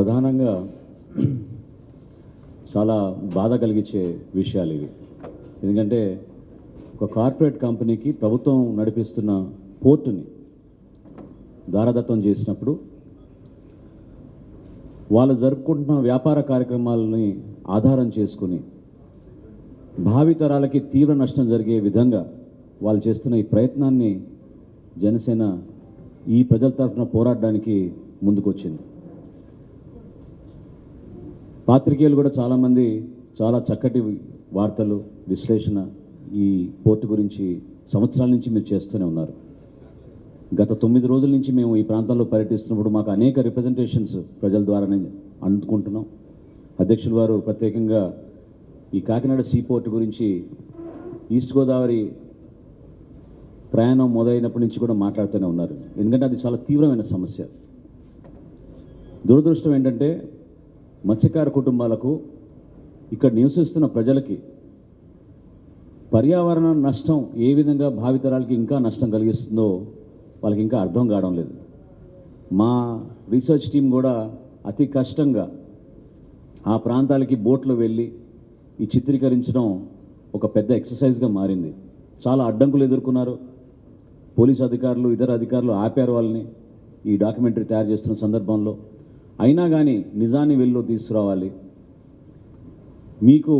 ప్రధానంగా చాలా బాధ కలిగించే విషయాలు ఇవి. ఎందుకంటే ఒక కార్పొరేట్ కంపెనీకి ప్రభుత్వం నడిపిస్తున్న పోర్టుని దారదత్తం చేసినప్పుడు వాళ్ళు జరుపుకుంటున్న వ్యాపార కార్యక్రమాలని ఆధారం చేసుకుని భావితరాలకి తీవ్ర నష్టం జరిగే విధంగా వాళ్ళు చేస్తున్న ఈ ప్రయత్నాన్ని జనసేన ఈ ప్రజల తరఫున పోరాడడానికి ముందుకొచ్చింది. పాత్రికేయులు కూడా చాలామంది చాలా చక్కటి వార్తలు, విశ్లేషణ ఈ పోర్టు గురించి సంవత్సరాల నుంచి మీరు చేస్తూనే ఉన్నారు. గత 9 రోజుల నుంచి మేము ఈ ప్రాంతాల్లో పర్యటిస్తున్నప్పుడు మాకు అనేక రిప్రజెంటేషన్స్ ప్రజల ద్వారానే అందుకుంటున్నాం. అధ్యక్షుల వారు ప్రత్యేకంగా ఈ కాకినాడ సీ పోర్టు గురించి ఈస్ట్ గోదావరి ప్రయాణం మొదలైనప్పటి నుంచి కూడా మాట్లాడుతూనే ఉన్నారు. ఎందుకంటే అది చాలా తీవ్రమైన సమస్య. దురదృష్టం ఏంటంటే మత్స్యకార కుటుంబాలకు, ఇక్కడ నివసిస్తున్న ప్రజలకి పర్యావరణ నష్టం ఏ విధంగా భావితరాలకి ఇంకా నష్టం కలిగిస్తుందో వాళ్ళకి ఇంకా అర్థం కావడం లేదు. మా రీసెర్చ్ టీం కూడా అతి కష్టంగా ఆ ప్రాంతాలకి బోట్లో వెళ్ళి ఈ చిత్రీకరించడం ఒక పెద్ద ఎక్సర్సైజ్గా మారింది. చాలా అడ్డంకులు ఎదుర్కొన్నారు. పోలీసు అధికారులు, ఇతర అధికారులు ఆపారు వాళ్ళని ఈ డాక్యుమెంటరీ తయారు చేస్తున్న సందర్భంలో. అయినా కానీ నిజాన్ని వెలుగులో తీసుకురావాలి, మీకు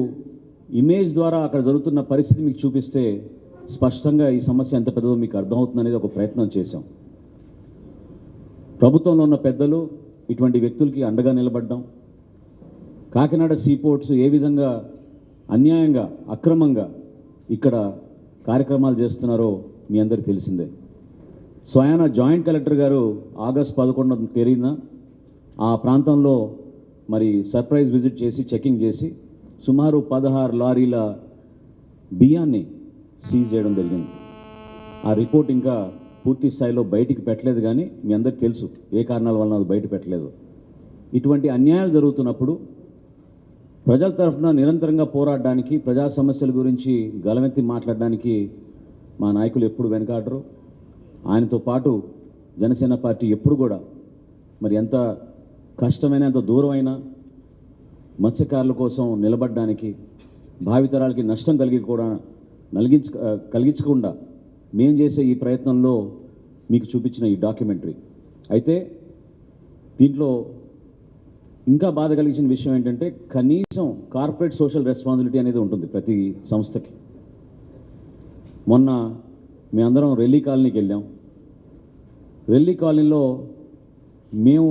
ఇమేజ్ ద్వారా అక్కడ జరుగుతున్న పరిస్థితి మీకు చూపిస్తే స్పష్టంగా ఈ సమస్య ఎంత పెద్దదో మీకు అర్థమవుతుంది అనేది ఒక ప్రయత్నం చేశాం. ప్రభుత్వంలో ఉన్న పెద్దలు ఇటువంటి వ్యక్తులకి అండగా నిలబడ్డాం. కాకినాడ సీపోర్ట్స్ ఏ విధంగా అన్యాయంగా, అక్రమంగా ఇక్కడ కార్యక్రమాలు చేస్తున్నారో మీ అందరికీ తెలిసిందే. స్వయాన జాయింట్ కలెక్టర్ గారు ఆగస్టు 11న తేదీన ఆ ప్రాంతంలో మరి సర్ప్రైజ్ విజిట్ చేసి చెకింగ్ చేసి సుమారు 16 లారీల బియ్యాన్ని సీజ్ చేయడం జరిగింది. ఆ రిపోర్ట్ ఇంకా పూర్తి స్థాయిలో బయటికి పెట్టలేదు, కానీ మీ అందరికీ తెలుసు ఏ కారణాల వలన అది బయట పెట్టలేదు. ఇటువంటి అన్యాయాలు జరుగుతున్నప్పుడు ప్రజల తరఫున నిరంతరంగా పోరాడడానికి, ప్రజా సమస్యల గురించి గలమెత్తి మాట్లాడడానికి మా నాయకులు ఎప్పుడు వెనకాడరు. ఆయనతో పాటు జనసేన పార్టీ ఎప్పుడు కూడా మరి ఎంత కష్టమైన, ఎంత దూరమైన మత్స్యకారుల కోసం నిలబడడానికి, భావితరాలకి నష్టం కలిగించకుండా మేము చేసే ఈ ప్రయత్నంలో మీకు చూపించిన ఈ డాక్యుమెంటరీ. అయితే దీంట్లో ఇంకా బాధ కలిగించిన విషయం ఏంటంటే కనీసం కార్పొరేట్ సోషల్ రెస్పాన్సిబిలిటీ అనేది ఉంటుంది ప్రతి సంస్థకి. మొన్న మేమందరం రెల్లి కాలనీకి వెళ్ళాం. రెల్లి కాలనీలో మేము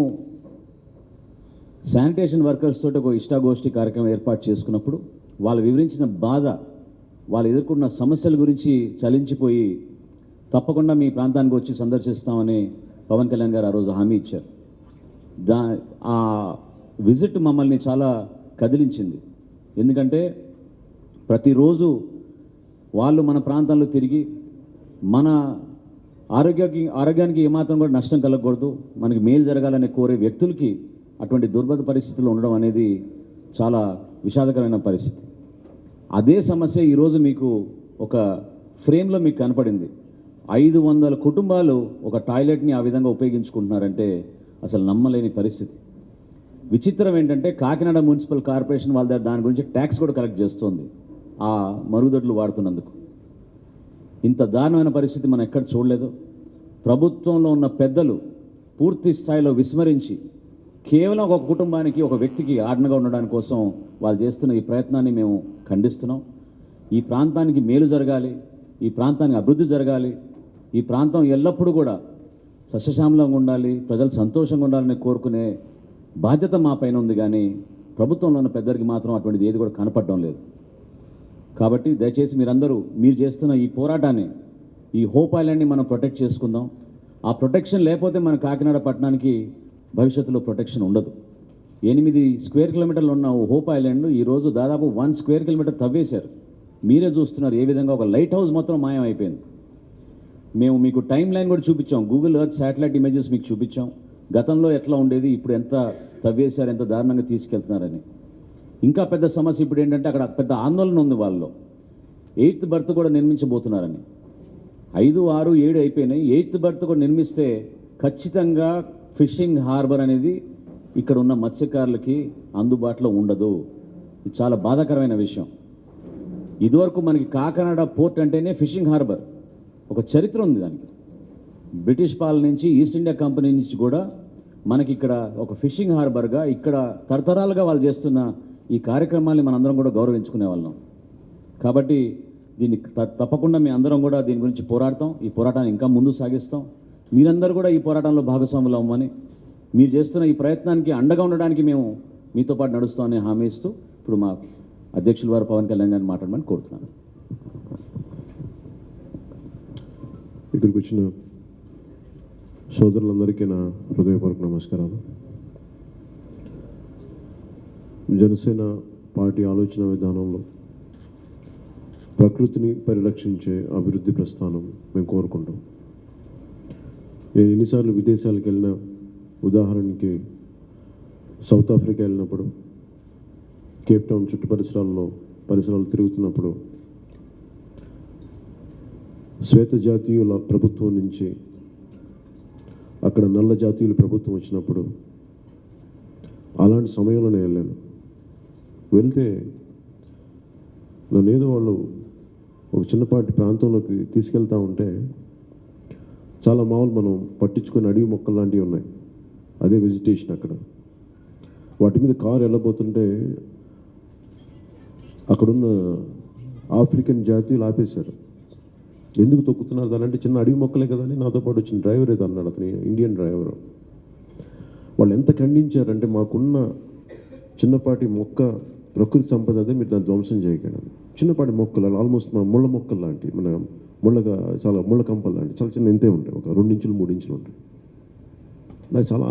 శానిటేషన్ వర్కర్స్ తోటి ఒక ఇష్టాగోష్ఠి కార్యక్రమం ఏర్పాటు చేసుకున్నప్పుడు వాళ్ళు వివరించిన బాధ, వాళ్ళు ఎదుర్కొన్న సమస్యల గురించి చలించిపోయి తప్పకుండా మీ ప్రాంతానికి వచ్చి సందర్శిస్తామని పవన్ కళ్యాణ్ గారు ఆ రోజు హామీ ఇచ్చారు. ఆ విజిట్ మమ్మల్ని చాలా కదిలించింది. ఎందుకంటే ప్రతిరోజు వాళ్ళు మన ప్రాంతాల్లో తిరిగి మన ఆరోగ్యానికి ఏమాత్రం కూడా నష్టం కలగకూడదు, మనకి మేలు జరగాలని కోరే వ్యక్తులకి అటువంటి దుర్భర పరిస్థితులు ఉండడం అనేది చాలా విషాదకరమైన పరిస్థితి. అదే సమస్య ఈరోజు మీకు ఒక ఫ్రేమ్లో మీకు కనపడింది. 500 కుటుంబాలు ఒక టాయిలెట్ని ఆ విధంగా ఉపయోగించుకుంటున్నారంటే అసలు నమ్మలేని పరిస్థితి. విచిత్రం ఏంటంటే కాకినాడ మున్సిపల్ కార్పొరేషన్ వాళ్ళ దాని గురించి ట్యాక్స్ కూడా కలెక్ట్ చేస్తోంది ఆ మరుగుదొడ్లు వాడుతున్నందుకు. ఇంత దారుణమైన పరిస్థితి మనం ఎక్కడ చూడలేదు. ప్రభుత్వంలో ఉన్న పెద్దలు పూర్తి స్థాయిలో విస్మరించి కేవలం ఒక కుటుంబానికి, ఒక వ్యక్తికి ఆడనగా ఉండడానికి కోసం వాళ్ళు చేస్తున్న ఈ ప్రయత్నాన్ని మేము ఖండిస్తున్నాం. ఈ ప్రాంతానికి మేలు జరగాలి, ఈ ప్రాంతానికి అభివృద్ధి జరగాలి, ఈ ప్రాంతం ఎల్లప్పుడూ కూడా సస్యశ్యామలంగా ఉండాలి, ప్రజలు సంతోషంగా ఉండాలని కోరుకునే బాధ్యత మా పైన ఉంది. కానీ ప్రభుత్వంలో ఉన్న పెద్దరికి మాత్రం అటువంటిది ఏది కూడా కనపడడం లేదు. కాబట్టి దయచేసి మీరందరూ మీరు చేస్తున్న ఈ పోరాటాన్ని, ఈ హోప్ ఐలాండ్ని మనం ప్రొటెక్ట్ చేసుకుందాం. ఆ ప్రొటెక్షన్ లేకపోతే మన కాకినాడ పట్టణానికి భవిష్యత్తులో ప్రొటెక్షన్ ఉండదు. 8 స్క్వేర్ కిలోమీటర్లు ఉన్న హోప్ ఐలాండ్ ఈరోజు దాదాపు 1 స్క్వేర్ కిలోమీటర్ తవ్వేశారు. మీరే చూస్తున్నారు ఏ విధంగా ఒక లైట్ హౌస్ మొత్తం మాయం అయిపోయింది. మేము మీకు టైం లైన్ కూడా చూపించాం, గూగుల్ ఎర్త్ శాటిలైట్ ఇమేజెస్ మీకు చూపించాం. గతంలో ఎట్లా ఉండేది, ఇప్పుడు ఎంత తవ్వేశారు, ఎంత దారుణంగా తీసుకెళ్తున్నారని. ఇంకా పెద్ద సమస్య ఇప్పుడు ఏంటంటే అక్కడ పెద్ద ఆందోళన ఉంది వాళ్ళలో. 8th బర్త్ కూడా నిర్మించబోతున్నారని. 5, 6, 7 అయిపోయినాయి. 8th బర్త్ కూడా నిర్మిస్తే ఖచ్చితంగా ఫిషింగ్ హార్బర్ అనేది ఇక్కడ ఉన్న మత్స్యకారులకి అందుబాటులో ఉండదు. ఇది చాలా బాధాకరమైన విషయం. ఇదివరకు మనకి కాకినాడ పోర్ట్ అంటేనే ఫిషింగ్ హార్బర్, ఒక చరిత్ర ఉంది దానికి. బ్రిటిష్ పాలన నుంచి, ఈస్ట్ ఇండియా కంపెనీ నుంచి కూడా మనకి ఇక్కడ ఒక ఫిషింగ్ హార్బర్గా ఇక్కడ తరతరాలుగా వాళ్ళు చేస్తున్న ఈ కార్యక్రమాల్ని మనందరం కూడా గౌరవించుకునే వాళ్ళం. కాబట్టి దీన్ని తప్పకుండా మీ అందరం కూడా దీని గురించి పోరాడతాం. ఈ పోరాటాన్ని ఇంకా ముందు సాగిస్తాం. మీరందరూ కూడా ఈ పోరాటంలో భాగస్వాములు అవ్వమని, మీరు చేస్తున్న ఈ ప్రయత్నానికి అండగా ఉండడానికి మేము మీతో పాటు నడుస్తామని హామీ ఇస్తూ ఇప్పుడు మా అధ్యక్షుల వారు పవన్ కళ్యాణ్ గారిని మాట్లాడమని కోరుతున్నాను. ఇక్కడికి వచ్చిన సోదరులందరికీ నా హృదయపూర్వక నమస్కారాలు. జనసేన పార్టీ ఆలోచన విధానంలో ప్రకృతిని పరిరక్షించే అభివృద్ధి ప్రస్థానం మేము కోరుకుంటాం. నేను ఎన్నిసార్లు విదేశాలకు వెళ్ళినా, ఉదాహరణకి సౌత్ ఆఫ్రికా వెళ్ళినప్పుడు, కేప్ టౌన్ చుట్టు పరిసరాలు తిరుగుతున్నప్పుడు శ్వేత జాతీయుల ప్రభుత్వం నుంచి అక్కడ నల్ల జాతీయుల ప్రభుత్వం వచ్చినప్పుడు అలాంటి సమయంలో నేను వెళ్ళాను. వెళ్తే నన్నేదో వాళ్ళు ఒక చిన్నపాటి ప్రాంతంలోకి తీసుకెళ్తా ఉంటే చాలా మామూలు మనం పట్టించుకొని అడవి మొక్కలు లాంటివి ఉన్నాయి, అదే వెజిటేషన్ అక్కడ. వాటి మీద కారు వెళ్ళబోతుంటే అక్కడున్న ఆఫ్రికన్ జాతీయులు ఆపేశారు. ఎందుకు తొక్కుతున్నారు దానంటే చిన్న అడవి మొక్కలే కదా అని. నాతో పాటు వచ్చిన డ్రైవర్ ఏదో అన్నాడు, అతని ఇండియన్ డ్రైవర్. వాళ్ళు ఎంత ఖండించారంటే, మాకున్న చిన్నపాటి మొక్క ప్రకృతి సంపద అదే, మీరు దాన్ని ధ్వంసం చేయకండి. చిన్నపాటి మొక్కలు ఆల్మోస్ట్ మా ముళ్ళ మొక్కలు లాంటి, మన చాలా ముళ్ళ కంపలు లాంటి చాలా చిన్న ఎంతే ఉంటాయి, ఒక 2 ఇంచులు 3 ఇంచులు ఉంటాయి. నాకు చాలా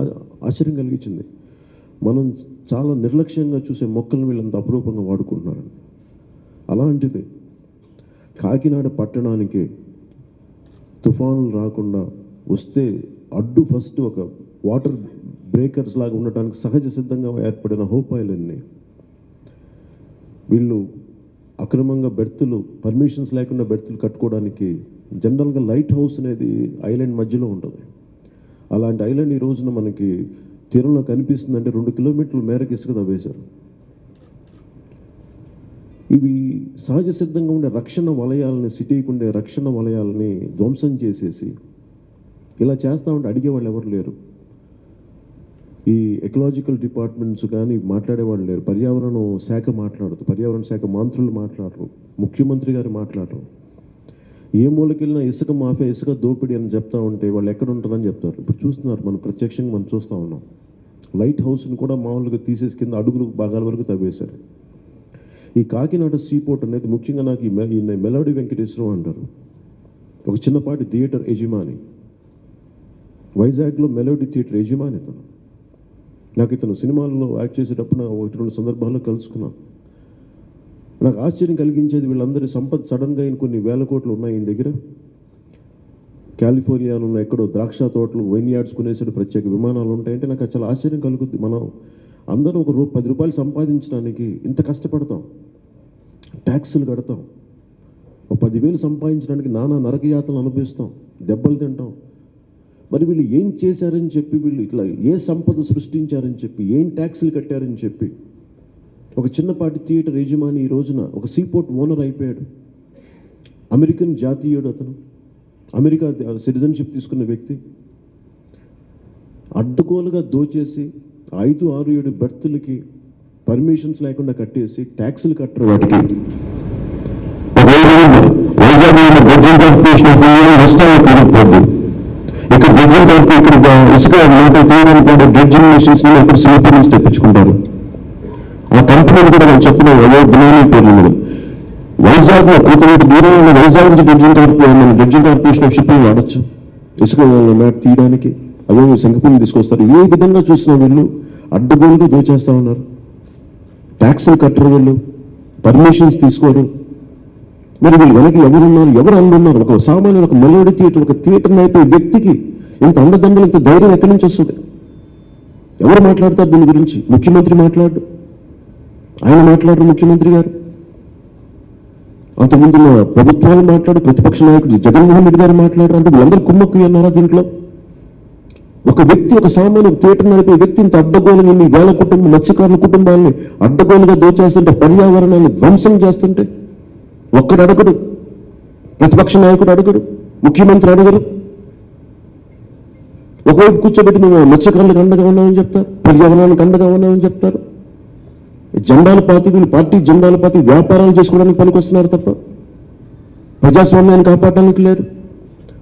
ఆశ్చర్యం కలిగించింది. మనం చాలా నిర్లక్ష్యంగా చూసే మొక్కలను వీళ్ళంత అపురూపంగా వాడుకుంటున్నారని. అలాంటిది కాకినాడ పట్టణానికి తుఫానులు రాకుండా వస్తే అడ్డు ఫస్ట్ ఒక వాటర్ బ్రేకర్స్ లాగా ఉండటానికి సహజ సిద్ధంగా ఏర్పడిన హోప్ ఐలాండ్ని వీళ్ళు అక్రమంగా బెర్తులు, పర్మిషన్స్ లేకుండా బెర్తులు కట్టుకోవడానికి, జనరల్గా లైట్ హౌస్ అనేది ఐలాండ్ మధ్యలో ఉంటుంది. అలాంటి ఐలాండ్ ఈ రోజున మనకి తీరంలో కనిపిస్తుందంటే 2 కిలోమీటర్ల మేరకు ఇసుక తవ్వేశారు. ఇవి సహజ సిద్ధంగా ఉండే రక్షణ వలయాలని, సిటీకి ఉండే రక్షణ వలయాలని ధ్వంసం చేసేసి ఇలా చేస్తూ ఉంటే అడిగేవాళ్ళు ఎవరు లేరు. ఈ ఎకలాజికల్ డిపార్ట్మెంట్స్ కానీ మాట్లాడేవాళ్ళు లేరు. పర్యావరణ శాఖ మాట్లాడదు, పర్యావరణ శాఖ మంత్రులు మాట్లాడరు, ముఖ్యమంత్రి గారు మాట్లాడరు. ఏ మూలకెళ్ళినా ఇసుక మాఫియా, ఇసుక దోపిడీ అని చెప్తా ఉంటే వాళ్ళు ఎక్కడ ఉంటుందని చెప్తారు. ఇప్పుడు చూస్తున్నారు, మనం ప్రత్యక్షంగా మనం చూస్తూ ఉన్నాం. లైట్ హౌస్ని కూడా మామూలుగా తీసేసి కింద అడుగులు భాగాల వరకు తవ్వేశారు. ఈ కాకినాడ సీపోర్ట్ అనేది ముఖ్యంగా నాకు ఈ మెలోడీ వెంకటేశ్వరరావు అంటారు, ఒక చిన్నపాటి థియేటర్ యజమాని. వైజాగ్లో మెలోడీ థియేటర్ యజమాని ఇతను. నాకు ఇతను సినిమాల్లో యాక్ట్ చేసేటప్పుడు 1-2 సందర్భాల్లో కలుసుకున్నాను. నాకు ఆశ్చర్యం కలిగించేది, వీళ్ళందరి సంపద సడన్గా ఈయన కొన్ని వేల కోట్లు ఉన్నాయి ఈయన దగ్గర. కాలిఫోర్నియాలో ఉన్న ఎక్కడో ద్రాక్ష తోటలు, వైన్ యార్డ్స్ కొనేసాడు, ప్రత్యేక విమానాలు ఉంటాయంటే నాకు చాలా ఆశ్చర్యం కలుగుద్ది. మనం అందరూ ఒక 10 రూపాయలు సంపాదించడానికి ఇంత కష్టపడతాం, ట్యాక్సులు కడతాం. ఒక 10,000 సంపాదించడానికి నానా నరకయాతలు అనుభవిస్తాం, దెబ్బలు తింటాం. మరి వీళ్ళు ఏం చేశారని చెప్పి, వీళ్ళు ఇట్లా ఏ సంపద సృష్టించారని చెప్పి, ఏం ట్యాక్సులు కట్టారని చెప్పి ఒక చిన్నపాటి థియేటర్ యజమాని ఈ రోజున ఒక సీపోర్ట్ ఓనర్ అయిపోయాడు. అమెరికన్ జాతీయుడు అతను, అమెరికా సిటిజన్షిప్ తీసుకున్న వ్యక్తి. అడ్డగోలుగా దోచేసి 5, 6, 7 బెర్తులకి పర్మిషన్స్ లేకుండా కట్టేసి ట్యాక్సులు కట్టరు వాటికి. ఇక్కడ బ్రిడ్జింగ్ వరకు ఇక్కడ ఇసుక తీయడానికి డ్రెడ్జింగ్ మిషన్స్ ఇక్కడ సింగపూర్ నుంచి తెప్పించుకుంటారు. ఆ కంపెనీలు కూడా మనం చెప్పిన బినామీ పేర్ల మీద. వైజాగ్లో కొంతమంది దూరంలో ఉన్న వైజాగ్ నుంచి డ్రెడ్జింగ్ కార్పొరేషన్ ఆఫ్ షిప్పింగ్ వాడచ్చు ఇసుక మ్యాట్ తీయడానికి. అవే సింగపూర్ని తీసుకొస్తారు. ఏ విధంగా చూసినా వీళ్ళు అడ్డగోలుగా దోచేస్తూ ఉన్నారు. ట్యాక్సులు కట్టరు, వీళ్ళు పర్మిషన్స్ తీసుకోరు. మరి వీళ్ళు వెనక్కి ఎవరున్నారు, ఎవరు అందున్నారు? ఒక సామాన్య ఒక మెలోడీ థియేటర్, ఒక థియేటర్ అయిపోయే వ్యక్తికి ఇంత అండదండలు, ఇంత ధైర్యం ఎక్కడి నుంచి వస్తుంది? ఎవరు మాట్లాడతారు దీని గురించి? ముఖ్యమంత్రి మాట్లాడు, ఆయన మాట్లాడరు, ముఖ్యమంత్రి గారు. అంతకుముందు ప్రభుత్వాలు, ప్రతిపక్ష నాయకుడు జగన్మోహన్ రెడ్డి గారు మాట్లాడరు. అంటే వీళ్ళందరూ కుమ్మక్కి అన్నారా దీంట్లో? 2 ఒక వ్యక్తి, ఒక సామాన్య థియేటర్ నడిపే వ్యక్తి ఇంత అడ్డగోలుగా ఇన్ని వేల మత్స్యకారుల కుటుంబాలని అడ్డగోలుగా దోచేస్తుంటే, పర్యావరణాన్ని ధ్వంసం చేస్తుంటే ఒక్కడు అడగడు, ప్రతిపక్ష నాయకుడు అడగడు, ముఖ్యమంత్రి అడగరు. ఒకవైపు కూర్చోబెట్టి మేము మత్స్యకారులకు అండగా ఉన్నామని చెప్తారు, పర్యావరణానికి అండగా ఉన్నామని చెప్తారు. జెండాల పాతి, వీళ్ళు పార్టీ జెండాల పాతి వ్యాపారాలు చేసుకోవడానికి పనికొస్తున్నారు తప్ప ప్రజాస్వామ్యాన్ని కాపాడడానికి లేరు,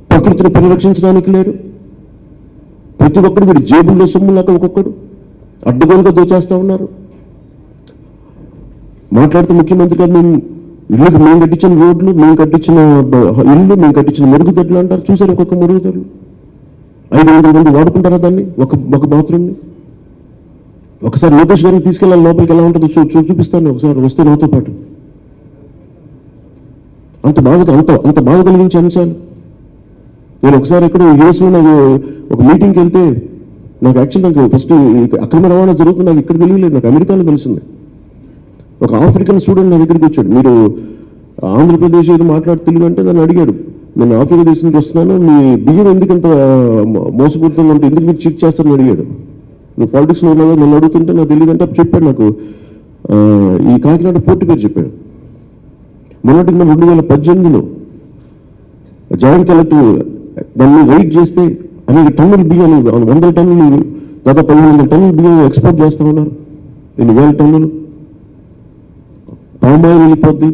ప్రకృతిని పరిరక్షించడానికి లేరు. ప్రతి ఒక్కరు వీడి జేబుల్లో సొమ్ములాగా ఒక్కొక్కడు అడ్డగోలుగా దోచేస్తూ ఉన్నారు. మాట్లాడుతూ ముఖ్యమంత్రి గారు ఇళ్ళకి మేము కట్టించిన రోడ్లు, మేము కట్టించిన ఇల్లు, మేము కట్టించిన మరుగుదొడ్లు అంటారు. చూసారు ఒక్కొక్క మరుగుదొడ్లు 500 మంది వాడుకుంటారా దాన్ని, ఒక బాత్రూమ్ని? ఒకసారి లోకేష్ గారిని తీసుకెళ్ళాలి లోపలికి, ఎలా ఉంటుందో చూపిస్తాను ఒకసారి, వస్తే నాతో పాటు. అంత బాధ కలిగించే అంశాలు. నేను ఒకసారి ఇక్కడ యూఎస్లో నాకు ఒక మీటింగ్కి వెళ్తే, నాకు ఫస్ట్ అక్రమ రవాణా జరుగుతుంది నాకు ఇక్కడ తెలియలేదు, నాకు అమెరికాలో తెలిసింది. ఒక ఆఫ్రికన్ స్టూడెంట్ నా దగ్గరికి వచ్చాడు. మీరు ఆంధ్రప్రదేశ్ ఏదో మాట్లాడి తెలుగు అంటే నన్ను అడిగాడు, నేను ఆఫ్రికా దేశం నుంచి వస్తున్నాను, మీ బియ్యం ఎందుకు ఇంత మోసపోతుందంటే, ఎందుకు మీరు చీట్ చేస్తారని అడిగాడు. నువ్వు పాలిటిక్స్లో ఉన్నావు నన్ను అడుగుతుంటే నాకు తెలియదు అంటే అప్పుడు చెప్పాడు నాకు ఈ కాకినాడ పోర్టు పేరు చెప్పాడు. మొన్నటికి మనం 2018లో జాయింట్ కలెక్టర్ దాన్ని రైడ్ చేస్తే అనేక టన్నుల బియ్యాన్ని, 100 టన్నులు, దాదాపు 1500 టన్నుల బియ్యం ఎక్స్పోర్ట్ చేస్తా ఉన్నారు. 1000 టన్నులు పామాయిల్ వెళ్ళిపోద్ది.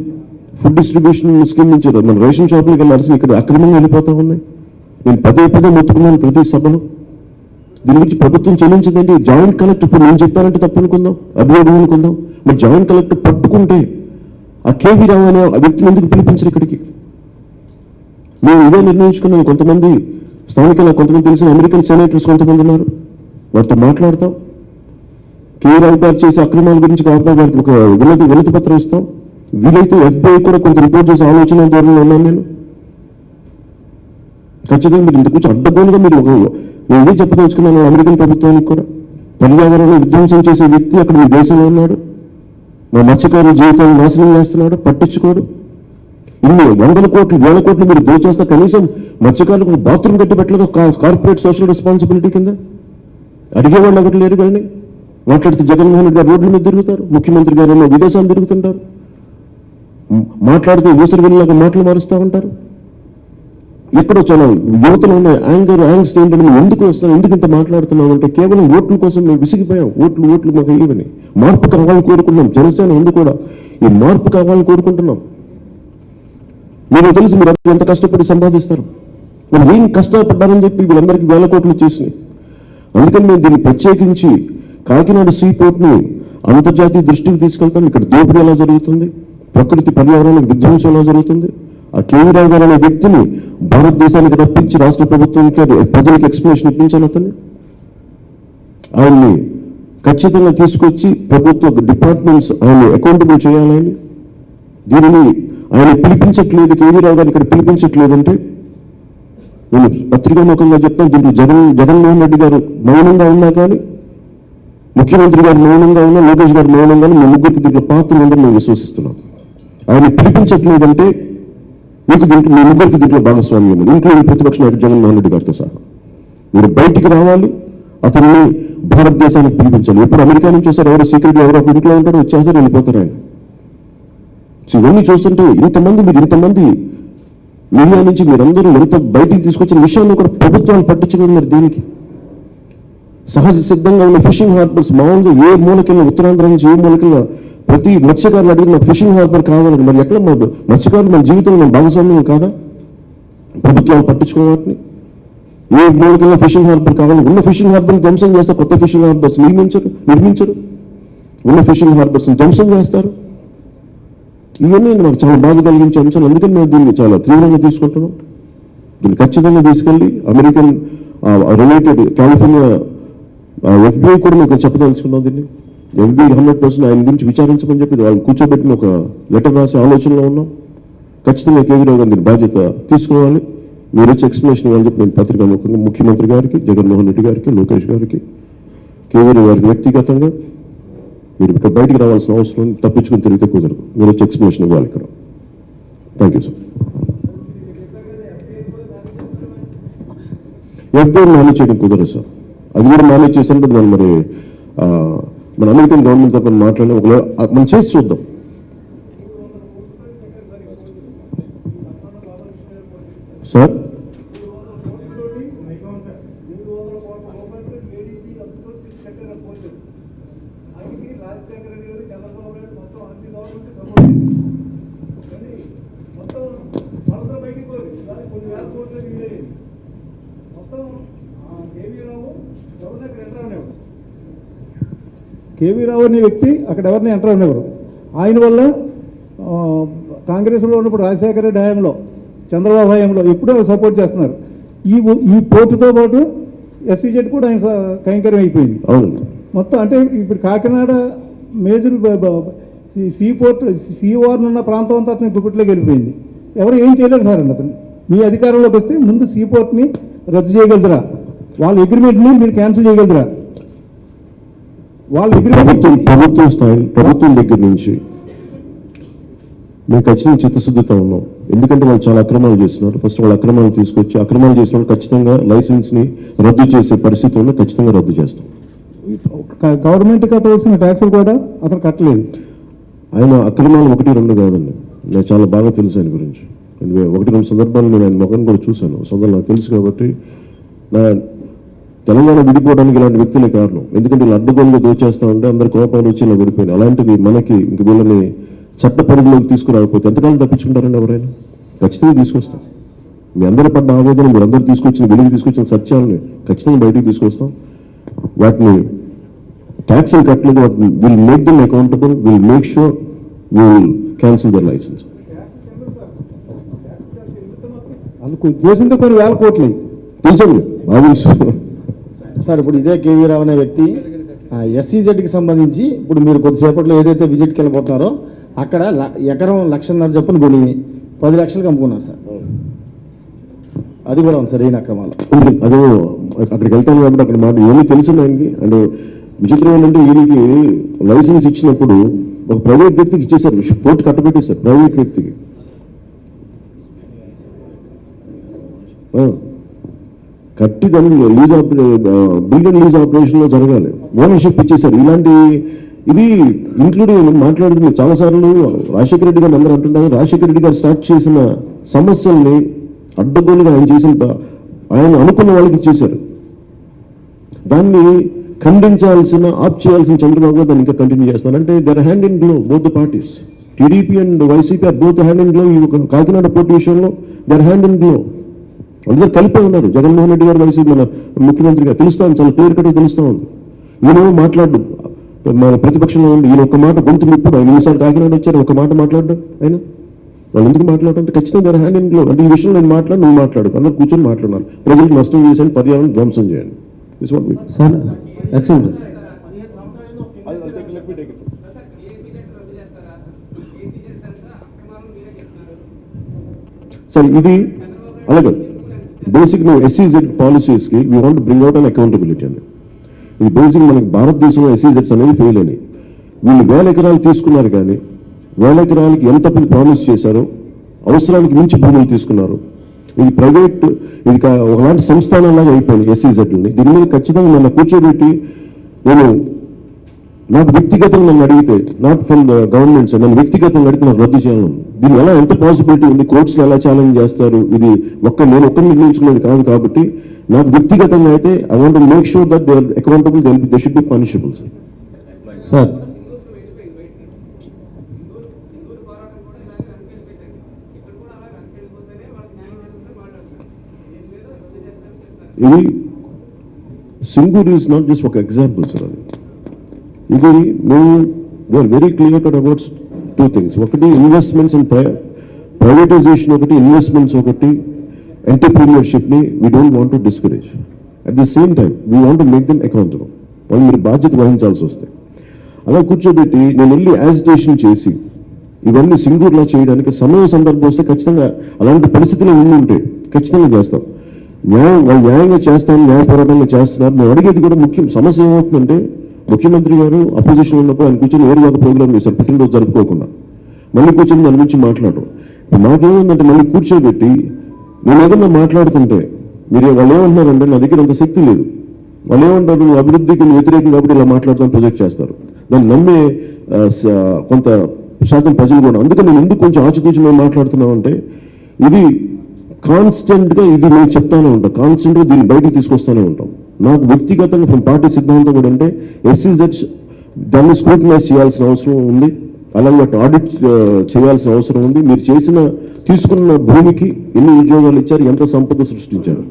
ఫుడ్ డిస్ట్రిబ్యూషన్ స్కీమ్ నుంచి మన రేషన్ షాపులకు వెళ్ళాల్సిన ఇక్కడ అక్రమంగా వెళ్ళిపోతూ ఉన్నాయి. నేను పదే మొత్తుకున్నాను ప్రతి సభలో. దీని గురించి ప్రభుత్వం చెల్లించిందండి. జాయింట్ కలెక్టర్ ఇప్పుడు నేను చెప్పానంటే తప్పు అనుకుందాం, అభియోగం అనుకుందాం. మరి జాయింట్ కలెక్టర్ పట్టుకుంటే ఆ కేవీ రావు అనే ఆ వ్యక్తిని ఎందుకు పిలిపించరు ఇక్కడికి? మేము ఇదే నిర్ణయించుకున్నాం. కొంతమంది స్థానికంగా కొంతమంది తెలిసిన అమెరికన్ సెనేటర్స్ కొంతమంది ఉన్నారు, వారితో మాట్లాడతాం. కేవీ రావు గారు చేసే అక్రమాల గురించి కాబట్టి వారికి ఒక వినతి పత్రం ఇస్తాం. వీలైతే FBI కూడా కొంత రిపోర్ట్ చేసే ఆలోచన ద్వారా ఉన్నాను నేను. ఖచ్చితంగా మీరు ఇంత కొంచెం అడ్డగోలుగా నేను ఇదే చెప్పదలుచుకున్నాను అమెరికన్ ప్రభుత్వానికి కూడా. పర్యావరణ విధ్వంసం చేసే వ్యక్తి అక్కడ మీ దేశంలో ఉన్నాడు, మా మత్స్యకారుల జీవితాన్ని నాశనం చేస్తున్నాడు, పట్టించుకోడు. ఇన్ని 100 కోట్లు 1000 కోట్లు మీరు దోచేస్తా, కనీసం మత్స్యకారులకు బాత్రూమ్ కట్టి పెట్టలేదు కార్పొరేట్ సోషల్ రెస్పాన్సిబిలిటీ కింద. అడిగేవాళ్ళు ఎవరు లేరు. కానీ మాట్లాడితే జగన్మోహన్ రెడ్డి గారు రోడ్ల మీద తిరుగుతారు, ముఖ్యమంత్రి గారు విదేశాలు తిరుగుతుంటారు, మాట్లాడితే ఊసరి వెళ్ళలాగా మాటలు మారుస్తూ ఉంటారు. ఎక్కడో చాలా యువతలో ఉన్న యాంగ్స్ ఏంటంటే మేము ఎందుకు వస్తాం, ఎందుకు ఇంత మాట్లాడుతున్నాం అంటే కేవలం ఓట్ల కోసం మేము విసిగిపోయాం. ఓట్లు మాకు ఇవని మార్పు కావాలని కోరుకుంటున్నాం. జనసేన ఎందుకు కూడా ఈ మార్పు కావాలని కోరుకుంటున్నాం. మీరు తెలుసు మీరు ఎంత కష్టపడి సంపాదిస్తారు, మరి ఏం కష్టపడ్డారని చెప్పి వీళ్ళందరికీ 1000 కోట్లు చేసినాయి. అందుకని మేము దీన్ని ప్రత్యేకించి కాకినాడ సీ పోర్ట్ని అంతర్జాతీయ దృష్టికి తీసుకెళ్తాం. ఇక్కడ దోపిడీ ఎలా జరుగుతుంది, ప్రకృతి పర్యావరణానికి విధ్వంసం ఎలా జరుగుతుంది. ఆ కేవీ రావు గారు అనే వ్యక్తిని భారతదేశానికి రప్పించి రాష్ట్ర ప్రభుత్వానికి ప్రజలకు ఎక్స్ప్లెనేషన్ ఇప్పించాలి. ఆయన్ని ఖచ్చితంగా తీసుకొచ్చి ప్రభుత్వ డిపార్ట్మెంట్స్ ఆయన అకౌంటబుల్ చేయాలని. దీనిని ఆయన పిలిపించట్లేదు, కేవీ రావు గారు ఇక్కడ పిలిపించట్లేదంటే నేను పత్రికాముఖంగా చెప్తాను, దీంట్లో జగన్మోహన్ రెడ్డి గారు మౌనంగా ఉన్నా కానీ, ముఖ్యమంత్రి గారు మౌనంగా ఉన్నా, లోకేష్ గారు మౌనంగా మీ ముగ్గురికి దీంట్లో పాత్ర ఉందని మేము విశ్వసిస్తున్నాం. ఆయన పిలిపించట్లేదంటే మీకు దీంట్లో మీ ముగ్గురికి దీంట్లో భాగస్వామ్యం ఉంది, ఇంట్లో ప్రతిపక్ష నాయకుడు జగన్మోహన్ రెడ్డి గారితో సహా. మీరు బయటికి రావాలి, అతన్ని భారతదేశానికి పిలిపించాలి. ఎప్పుడు అమెరికా నుంచి వస్తారు, ఎవరో సీక్రెట్గా ఎవరో ఇంట్లో ఉంటారో వచ్చేసారు వెళ్ళిపోతారు ఆయన. సో ఇవన్నీ చూస్తుంటే ఇంతమంది మీడియా నుంచి మీరందరూ ఎంత బయటికి తీసుకొచ్చిన విషయాన్ని కూడా ప్రభుత్వాలు పట్టించుకుని మరి దీనికి సహజ సిద్ధంగా ఉన్న ఫిషింగ్ హార్బర్స్ మామూలుగా ఏ మూలకెళ్ళిన ఉత్తరాంధ్ర నుంచి ఏ మూలకెళ్ళిన ప్రతి మత్స్యకారులు అడిగిన నాకు ఫిషింగ్ హార్బర్ కావాలని. మరి ఎట్లా మత్స్యకారులు మన జీవితంలో మన భాగస్వామ్యం కాదా? ప్రభుత్వాలు పట్టించుకోవాలని ఏ మూలకెళ్ళిన ఫిషింగ్ హార్బర్ కావాలి. ఉన్న ఫిషింగ్ హార్బర్ని ధ్వంసం చేస్తారు, కొత్త ఫిషింగ్ హార్బర్స్ నిర్మించరు. ఉన్న ఫిషింగ్ హార్బర్స్ని ధ్వంసం చేస్తారు. ఇవన్నీ నాకు చాలా బాధ కలిగించే అంశాలు. అందుకని మేము దీన్ని చాలా తీవ్రంగా తీసుకుంటున్నాం. దీన్ని ఖచ్చితంగా తీసుకెళ్ళి అమెరికన్ రిలేటెడ్ కాలిఫోర్నియా FBI కూడా మేము చెప్పదలుచుకున్నాం. దీన్ని FBI 100% ఆయన గురించి విచారించమని చెప్పి వాళ్ళు కూర్చోబెట్టిన ఒక లెటర్ రాసే ఆలోచనలో ఉన్నాం. ఖచ్చితంగా కేవీ రావు గారు దీని బాధ్యత తీసుకోవాలి, మీరు వచ్చి ఎక్స్ప్లెనేషన్ ఇవ్వాలని చెప్పి నేను పత్రికా ముఖ్యంగా ముఖ్యమంత్రి గారికి, జగన్మోహన్ రెడ్డి గారికి, లోకేష్ గారికి, కేవీ రావు గారికి వ్యక్తిగతంగా మీరు ఇక్కడ బయటికి రావాల్సిన అవసరం, తప్పించుకుని తిరిగితే కుదరదు, మీరు వచ్చి ఎక్స్ప్లెనేషన్ ఇవ్వాలి ఇక్కడ. Thank you sir. FBI manage చేయడం కుదరదు సార్. అది కూడా మేనేజ్ చేశారంటే మనం మరి మన అమెరికన్ గవర్నమెంట్ తప్ప మాట్లాడి ఒకవేళ మనం చేసి చూద్దాం. సార్ కేవీ రావు అనే వ్యక్తి అక్కడ ఎవరిని ఎంటర్ అనేవారు. ఆయన వల్ల కాంగ్రెస్లో ఉన్నప్పుడు రాజశేఖర రెడ్డి హయాంలో, చంద్రబాబు హయాంలో ఎప్పుడూ సపోర్ట్ చేస్తున్నారు. ఈ పోర్టుతో పాటు SEZ కూడా ఆయన కైంకర్యం అయిపోయింది. అవును, మొత్తం అంటే ఇప్పుడు కాకినాడ మేజర్ సీ వార్న్ ఉన్న ప్రాంతం అంతా అతని గుప్పిట్లోకి వెళ్ళిపోయింది. ఎవరు ఏం చేయలేరు సార్ అండి. అతను మీ అధికారంలోకి వస్తే ముందు సీ పోర్ట్ని రద్దు చేయగలుగుతారా, వాళ్ళ అగ్రిమెంట్ని మీరు క్యాన్సిల్ చేయగలుగుతారా? వాళ్ళ అగ్రిమెంట్ ప్రభుత్వం స్థాయి, ప్రభుత్వం దగ్గర నుంచి మేము ఖచ్చితంగా చిత్తశుద్ధితో ఉన్నాం. ఎందుకంటే వాళ్ళు చాలా అక్రమాలు చేస్తున్నారు. ఫస్ట్ వాళ్ళు అక్రమాలు తీసుకొచ్చి అక్రమాలు చేసిన వాళ్ళు ఖచ్చితంగా లైసెన్స్ని రద్దు చేసే పరిస్థితి ఉన్న ఖచ్చితంగా రద్దు చేస్తాం. గవర్నమెంట్ కట్టవలసిన ట్యాక్సులు కూడా అతను కట్టలేదు. ఆయన అక్రమాలు 1-2 కాదండి, నాకు చాలా బాగా తెలుసు ఆయన గురించి. 1-2 సందర్భాలు నేను ఆయన ముఖం కూడా చూశాను. సొంతం నాకు తెలుసు కాబట్టి నా తెలంగాణ విడిపోవడానికి ఇలాంటి వ్యక్తులే కారణం. ఎందుకంటే వీళ్ళు అడ్డగోలుగా దోచేస్తా ఉంటే అందరు కోపాలు వచ్చి ఇలా విడిపోయినాయి. అలాంటిది మనకి ఇంక వీళ్ళని చట్ట పరిధిలోకి తీసుకురాకపోతే ఎంతకాలం తప్పించుకుంటారండి? ఎవరైనా ఖచ్చితంగా తీసుకొస్తాం. మీ అందరూ పడ్డ ఆవేదన, మీరు అందరూ వెలికి తీసుకొచ్చిన సత్యాలని ఖచ్చితంగా బయటికి తీసుకొస్తాం. వాటిని ట్యాక్స్లు కట్టలేదు, వాటిని will make them accountable, will make sure will cancel their license. అందుకు ఉద్దేశంతో కొన్ని వేల కోట్లు తెలుసండి బాగా. సార్ ఇప్పుడు ఇదే కేవీ రావు అనే వ్యక్తి SEZకి సంబంధించి ఇప్పుడు మీరు కొద్దిసేపట్లో ఏదైతే విజిట్కి వెళ్ళిపోతున్నారో అక్కడ ఎకరం 1,50,000 చొప్పున కొని 10 లక్షలకు అమ్ముకున్నారు సార్. అది కూడా ఉంది సార్ ఈయన అక్రమాలు. అదే అక్కడికి వెళ్తాను కాబట్టి అక్కడ మాట ఏమీ తెలిసిన ఆయనకి. అండ్ విచిత్రం ఏంటంటే ఈయనకి లైసెన్స్ ఇచ్చినప్పుడు ఒక ప్రైవేట్ వ్యక్తికి ఇచ్చేసారు, పోర్టు కట్టబెట్టేశారు ప్రైవేట్ వ్యక్తికి. కట్టి దాన్ని బిల్డింగ్ లీజ్ ఆపరేషన్లో జరగాలి, ఓనర్షిప్ ఇచ్చేసారు. ఇలాంటి ఇది ఇంక్లూడింగ్ మాట్లాడుతుంది చాలాసార్లు. రాజశేఖర రెడ్డి గారు అందరూ అంటుంటారు, రాజశేఖర రెడ్డి గారు స్టార్ట్ చేసిన సమస్యల్ని అడ్డగోలుగా ఆయన చేసిన ఆయన అనుకున్న వాళ్ళకి ఇచ్చేశారు. దాన్ని ఖండించాల్సిన, ఆప్ చేయాల్సిన చంద్రబాబు గారు దాన్ని ఇంకా కంటిన్యూ చేస్తున్నారు. అంటే their hand in glove, both the parties, TDP and YCP are both hand in glove. ఈ కాకినాడ పోర్టు విషయంలో దర్ హ్యాండ్ ఇన్ గ్లో, అందరూ కలిపే ఉన్నారు. జగన్మోహన్ రెడ్డి గారు వైసీపీ మన ముఖ్యమంత్రిగా తెలుస్తా ఉంది, చాలా క్లియర్ కట్గా తెలుస్తూ ఉంది. ఈయన మాట్లాడు మన ప్రతిపక్షంలో ఉండి ఈయన ఒక మాట గొంతు ఇప్పుడు ఆయన ఎన్నిసార్లు కాకినాడ వచ్చారు, ఒక మాట మాట్లాడు ఆయన. వాళ్ళు ఎందుకు మాట్లాడటం అంటే ఖచ్చితంగా దర్ హ్యాండ్ ఇన్ గ్లో. అంటే ఈ విషయంలో నేను మాట్లాడు, నువ్వు మాట్లాడు, అందరూ కూర్చొని మాట్లాడాలి. ప్రజలకు నష్టం చేసేయండి, పర్యావరణం ధ్వంసం చేయండి. Sir excellent. సార్ ఇది అలాగే బేసిక్ నువ్వు SEZ పాలసీస్కి we want bring out an accountability అండి. ఇది బేసిక్ మనకి భారతదేశంలో SEZs అనేది ఫెయిల్ అయినాయి. వీళ్ళు 1000 ఎకరాలు తీసుకున్నారు, కానీ 1000 ఎకరాలకి ఎంత ప్రామిస్ చేశారో అవసరానికి మించి భూములు తీసుకున్నారు. ఇది ప్రైవేట్, ఇది ఒకలాంటి సంస్థానంలాగా అయిపోయింది SEZలని. దీని మీద ఖచ్చితంగా నన్ను కూర్చోబెట్టి నాకు వ్యక్తిగతంగా నన్ను అడిగితే, నాట్ ఫ్రమ్ ద గవర్నమెంట్స్, నన్ను వ్యక్తిగతంగా అడిగితే నాకు రద్దు చేయాలని. దీన్ని ఎలా, ఎంత పాసిబిలిటీ ఉంది, కోర్ట్స్లో ఎలా ఛాలెంజ్ చేస్తారు, ఇది నేను ఒక్కరిని నిర్ణయించుకునేది కాదు. కాబట్టి నాకు వ్యక్తిగతంగా అయితే I want to make sure that they are accountable, they should be punishable. Sir ఇది సింగూర్ ఈజ్ నాట్ జస్ట్ ఒక ఎగ్జాంపుల్ సార్. అది ఇది మేము we are very clear cut about 2 things. ఒకటి ఇన్వెస్ట్మెంట్స్ అండ్ ప్రైవేటైజేషన్, ఒకటి ఇన్వెస్ట్మెంట్స్, ఒకటి ఎంటర్ప్రీనియర్షిప్ని we don't want to discourage. At the same time we want to make them accountable. వాళ్ళు మీరు బాధ్యత వహించాల్సి వస్తే అలా కూర్చోబెట్టి నేను వెళ్ళి యాజిటేషన్ చేసి ఇవన్నీ సింగూర్లా చేయడానికి సమయం సందర్భం వస్తే ఖచ్చితంగా అలాంటి పరిస్థితులు ఉంటే ఖచ్చితంగా చేస్తాం. వాళ్ళు న్యాయంగా చేస్తాను, న్యాయ పోరాటంగా చేస్తున్నారు. మేము అడిగేది కూడా ముఖ్యం. సమస్య ఏమవుతుందంటే ముఖ్యమంత్రి గారు అపోజిషన్ ఉన్నప్పుడు ఆయన కూర్చొని ఏరువాక ప్రోగ్రామ్ చేశారు, పుట్టినరోజు జరుపుకోకుండా. మళ్ళీ కూర్చొని దాని గురించి మాట్లాడరు. మాకేముందంటే మళ్ళీ కూర్చోబెట్టి నేను ఏదన్నా మాట్లాడుతుంటే మీరు వాళ్ళు ఏమంటున్నారంటే నా దగ్గర అంత శక్తి లేదు, వాళ్ళు ఏమంటారు, నువ్వు అభివృద్ధికి వ్యతిరేకం కాబట్టి ఇలా మాట్లాడతాను ప్రొజెక్ట్ చేస్తారు. దాన్ని నమ్మే కొంత శాతం ప్రజలు కూడా. అందుకని నేను ఎందుకు కొంచెం ఆచితూచి మేము మాట్లాడుతున్నామంటే, ఇది కాన్స్టెంట్గా ఇది మేము చెప్తానే ఉంటాం, కాన్స్టెంట్గా దీన్ని బయటికి తీసుకొస్తూనే ఉంటాం. నాకు వ్యక్తిగతంగా ఫ్రమ్ పార్టీ సిద్ధాంతం కూడా అంటే ఎస్సీజెడ్ దాన్ని స్క్రూటినైజ్ చేయాల్సిన అవసరం ఉంది, అలాగే ఆడిట్ చేయాల్సిన అవసరం ఉంది. మీరు తీసుకున్న భూమికి ఎన్ని ఉద్యోగాలు ఇచ్చారు, ఎంత సంపద సృష్టించారు.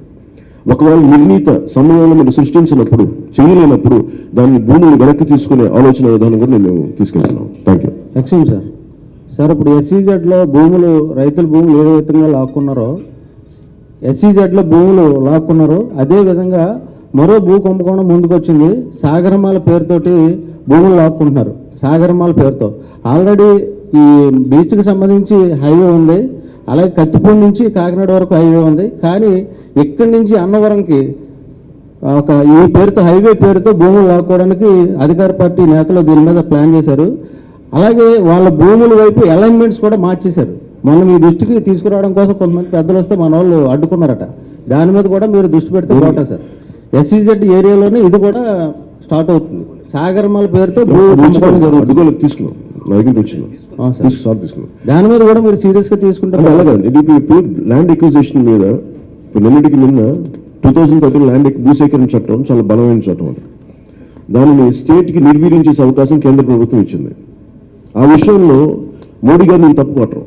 ఒకవేళ నిర్ణీత సమయంలో మీరు సృష్టించినప్పుడు, చేయలేనప్పుడు దాన్ని భూమిని వెనక్కి తీసుకునే ఆలోచన విధానం కూడా నేను తీసుకెళ్తున్నాను. Thank you. ఎక్స్చేంజ్ సార్ ఇప్పుడు ఎస్సీజెడ్లో భూములు, రైతుల భూములు ఏ విధంగా లాక్కున్నారో, ఎస్సీజెడ్లో భూములు లాక్కున్నారో అదే విధంగా మరో భూ కుంభకోణం ముందుకు వచ్చింది. సాగరమాల పేరుతోటి భూములు లాక్కుంటున్నారు. సాగరమాల పేరుతో ఆల్రెడీ ఈ బీచ్కి సంబంధించి హైవే ఉంది, అలాగే కత్తిపూడి నుంచి కాకినాడ వరకు హైవే ఉంది. కానీ ఇక్కడి నుంచి అన్నవరంకి ఒక ఈ పేరుతో హైవే పేరుతో భూములు లాక్కోవడానికి అధికార పార్టీ నేతలు దీని మీద ప్లాన్ చేశారు. అలాగే వాళ్ళ భూముల వైపు అలైన్మెంట్స్ కూడా మార్చేశారు. మొన్న మీ దృష్టికి తీసుకురావడం కోసం కొంతమంది పెద్దలు వస్తే మన వాళ్ళు అడ్డుకున్నారట. దాని మీద కూడా మీరు దృష్టి పెడితే బాగుంటుంది సార్. ఎస్సీజెడ్ ఏరియాలోనే ఇది కూడా స్టార్ట్ అవుతుంది. సాగరమాల పేరుతో తీసుకున్నాం, దాని మీద కూడా మీరు సీరియస్ గా తీసుకుంటే అలాగండి. ఇప్పుడు ల్యాండ్ ఎక్విజిషన్ మీద ఇప్పుడు నిన్న 2013 ల్యాండ్ భూసేకరణ చట్టం చాలా బలమైన చట్టం అది. దానిని స్టేట్కి నిర్వీర్యం చేసే అవకాశం కేంద్ర ప్రభుత్వం ఇచ్చింది. ఆ విషయంలో మోడీ గారు నేను తప్పు పట్టరు.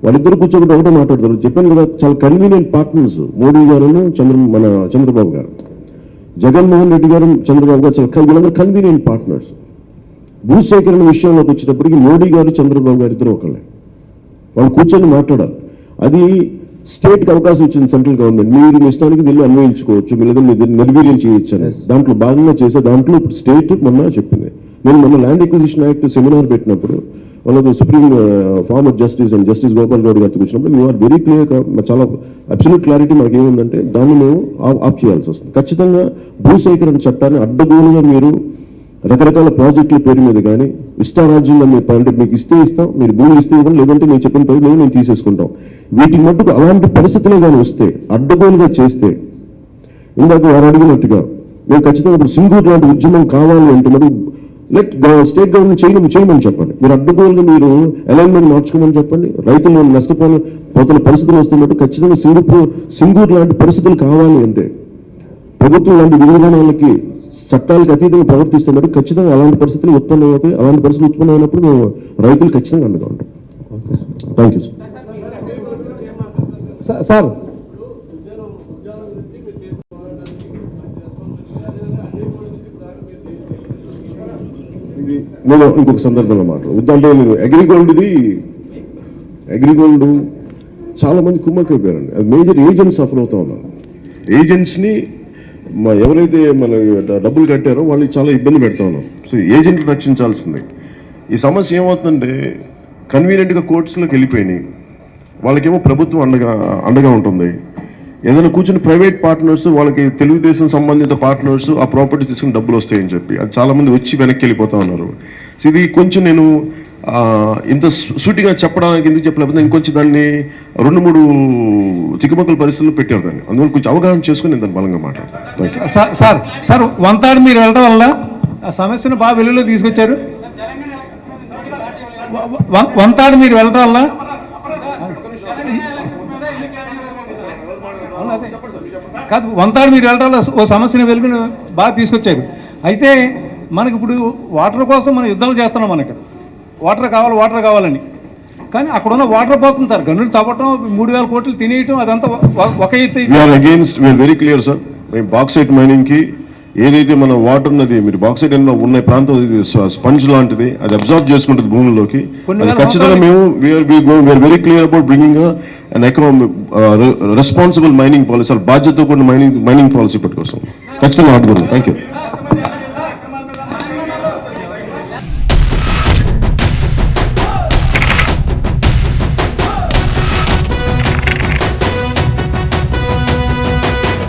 వాళ్ళిద్దరు కూర్చోబెట్టి ఒకటే మాట్లాడతారు. చెప్పాను కదా, చాలా కన్వీనియంట్ పార్ట్నర్స్ మోడీ గారు, చంద్రబాబు గారు, జగన్మోహన్ రెడ్డి గారు, చంద్రబాబు గారు, వీళ్ళందరూ కన్వీనియంట్ పార్ట్నర్స్. భూసేకరణ విషయంలోకి వచ్చేటప్పటికి మోడీ గారు, చంద్రబాబు గారు ఇద్దరు ఒకళ్ళే. వాళ్ళు కూర్చొని మాట్లాడాలి. అది స్టేట్కి అవకాశం ఇచ్చింది సెంట్రల్ గవర్నమెంట్. మీరు మీ ఇష్టానికి దీన్ని అన్వయించుకోవచ్చు, మీరు నిర్వీర్యం చేయొచ్చు అని. దాంట్లో భాగంగా చేసే దాంట్లో ఇప్పుడు స్టేట్ మొన్న చెప్పింది. నేను మొన్న ల్యాండ్ ఎక్విజిషన్ యాక్ట్ సెమినార్ పెట్టినప్పుడు వాళ్ళ supreme former justice and justice Gopal Goud గారికి కూర్చున్నప్పుడు యూ ఆర్ వెరీ క్లియర్, చాలా అబ్సల్యూట్ క్లారిటీ మాకు ఏముందంటే దాన్ని మేము ఆఫ్ చేయాల్సి వస్తుంది. ఖచ్చితంగా భూసేకరణ చట్టాన్ని అడ్డగోలుగా మీరు రకరకాల ప్రాజెక్టుల పేరు మీద కానీ ఇష్టారాజ్యంగా మీరు అంటే మీకు ఇస్తాం, మీరు భూములు ఇస్తే ఇవ్వండి, లేదంటే నేను చెప్పిన పని లేదు నేను తీసేసుకుంటాం. వీటి మట్టుకు అలాంటి పరిస్థితులే కానీ వస్తే, అడ్డగోలుగా చేస్తే, ఇందాక వారు అడిగినట్టుగా మేము ఖచ్చితంగా ఇప్పుడు సింగూరు లాంటి ఉద్యమం కావాలి అంటే మరి స్టేట్ గవర్నమెంట్ చేయమని చెప్పండి. మీరు అడ్డగోలుగా మీరు అలైన్మెంట్ మార్చుకోమని చెప్పండి. రైతులు నష్టపోతున్న పరిస్థితులు వస్తున్నట్టు ఖచ్చితంగా సింగూరు లాంటి పరిస్థితులు కావాలి అంటే ప్రభుత్వం లాంటి విధానాలకి చట్టాలకు అతీతంగా ప్రవర్తిస్తున్నట్టు ఖచ్చితంగా అలాంటి పరిస్థితులు ఉత్పన్నమవుతాయి. అలాంటి పరిస్థితులు ఉత్పన్నమైనప్పుడు మేము రైతులు ఖచ్చితంగా అండగా ఉంటాం. Thank you sir. నేను ఇంకొక సందర్భంలో మాట్లాడు నేను అగ్రిగోల్డ్ చాలా మంది కుమ్మక్కైపోయారండి. అది మేజర్ ఏజెంట్స్ సఫర్ అవుతా ఉన్నారు. ఏజెంట్స్ని ఎవరైతే మన డబ్బులు కట్టారో వాళ్ళు చాలా ఇబ్బంది పెడతా ఉన్నారు. సో ఏజెంట్లు రక్షించాల్సింది. ఈ సమస్య ఏమవుతుందంటే కన్వీనియంట్గా కోర్ట్స్లోకి వెళ్ళిపోయినాయి. వాళ్ళకేమో ప్రభుత్వం అండగా ఉంటుంది. ఏదైనా కూర్చుని ప్రైవేట్ పార్ట్నర్స్, వాళ్ళకి తెలుగుదేశం సంబంధిత పార్ట్నర్స్ ఆ ప్రాపర్టీస్ తీసుకుని డబ్బులు వస్తాయని చెప్పి అది చాలామంది వచ్చి వెనక్కి వెళ్ళిపోతా ఉన్నారు. సో ఇది కొంచెం నేను ఇంత సూటిగా చెప్పడానికి ఎందుకు చెప్పలేకపోతే ఇంకొంచెం దాన్ని 2-3 తికమకల పరిస్థితుల్లో పెట్టారు దాన్ని. అందువల్ల కొంచెం అవగాహన చేసుకుని నేను దాన్ని బలంగా మాట్లాడతాను. సార్ వంతాడు మీరు వెళ్ళడం వల్ల ఆ సమస్యను బాగా వెలుగులో తీసుకొచ్చారు. వంతాడు మీరు వెళ్ళడం వల్ల కాదు, వంతాడు మీరు వెళ్ళడం వల్ల ఓ సమస్యను వెలుగును బాగా తీసుకొచ్చారు. అయితే మనకి ఇప్పుడు వాటర్ కోసం మనం యుద్ధాలు చేస్తున్నాం. మనకి వాటర్ కావాలని, కానీ అక్కడ ఉన్న వాటర్ పోతుంది సార్. గనులు తవ్వటం, 3000 కోట్లు తినేయటం, అదంతా ఒక ఎత్తు. Very clear sir. బాక్సైట్ మైనింగ్కి ఏదైతే మన వాటర్ ఉన్నది, మీరు బాక్సైట్ ఉన్న ప్రాంతం స్పంజ్ లాంటిది, అది అబ్జార్బ్ చేసుకుంటుంది భూముల్లోకి. ఖచ్చితంగా మేము very clear about bringing and responsible mining policy, బాధ్యతతో కూడిన మైనింగ్ పాలసీ పట్టుకొస్తాం. ఖచ్చితంగా ఆడుకుందాం. Thank you.